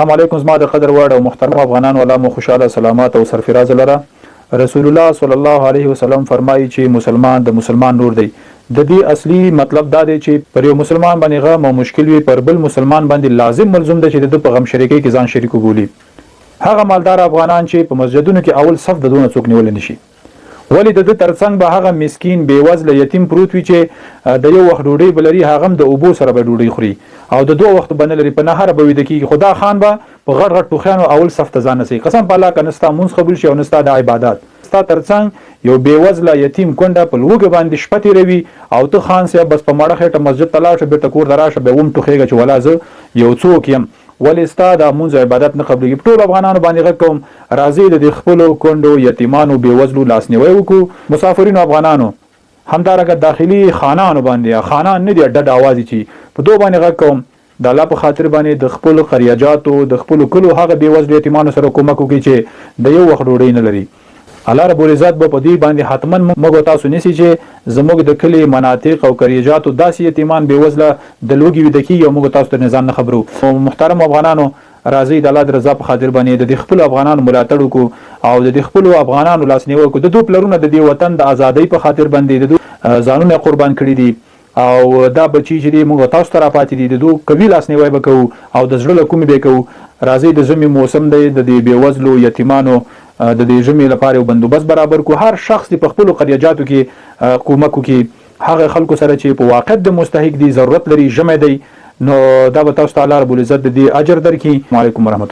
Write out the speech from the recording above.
السلام علیکم زما د قدر وړ او محترم افغانان ولا مو خوشاله سلامات او سرفراز لره. رسول الله صلی الله علیه وسلم فرمایي چې مسلمان د مسلمان نور دی. د دې اصلي مطلب دا دی چې پر یو مسلمان باندې غم او مشکل وي، پر بل مسلمان باندې لازم ملزم دی چې د په غم شریکي کې ځان شریک وګولي. هغه مالدار افغانان چې په مسجدونو کې اول صف د دونه څوک نیول نشي، ولی د ترڅنګ به هغه مسکین بیوزله یتیم پروت وي چې د یو وخت ډوډۍ بلري، هغه هم د اوبو سره به ډوډۍ خوري او د دوه وخت بنلري په نهر به ویده کیږي. خدا خان به په غټ غټ ټوخیانو اول صف ته ځان نسي. قسم په الله که نستا مونځ قبول شي او نستا د عبادت ستا ترڅنګ یو بیوزله یتیم کونډه په لوږه باندې شپه تېروي او ته خان صاحب بس په مړه خېټه مسجد ته لاړ شه، بېرته کور ته راشه، بیا وم ټوخېږه چې ولا زه یو څوک یم، ولې ستا د مونځ عبادت نه قبلېږي. ټول افغانانو باندې غږ کوم، راځئ د دې خپلو کونډو یتیمانو بیوزلو لاسنیوی وکړو. مسافرینو افغانانو همدارنګه داخلي خانانو باندې، خانان نه دي ډډ اوازې چې په دو باندې غږ کوم د الله په خاطر باندې د خپلو قریاجاتو د خپلو کلو هغه بیوزلو یتیمانو سره کومک وکړي چې د یو وخت ډوډۍ نه لري. الله رب العزت به په دې باندې حتما موږ تاسو نیسي چې زموږ د کلي مناطق او قریاجاتو داسې یتیمان بیوزله د لوږې ویده کېږي او موږ تاسو ته نظام نه خبرو. محترم افغانانو راځئ د الله د رضا په خاطر باندې د دې خپلو افغانانو ملاتړ وکړو او د دې خپلو افغانانو لاسنیوی وکړو. د دوی پلرونه د دې وطن د ازادۍ په خاطر باندې د دوی ځانونه قربان کړي دي او دا بچي چې دي موږ تاسو ته راپاتې دي، د دوی قوي لاسنیوی به کوو او د زړه له کومې به کوو. راځئ د ژمي موسم دی، د دې بیوزلو یتیمانو د دې ژمي لپاره یو بندوبست برابر کو. هر شخص په خپلو قریاجاتو کې کومک وکړي هغه خلکو سره چې په واقع د مستحق دي، ضرورت لري، ژمی دی، نو دا به تاسو ته الله رب العزت د دې اجر درکړي. وعلیکم ورحمت الله.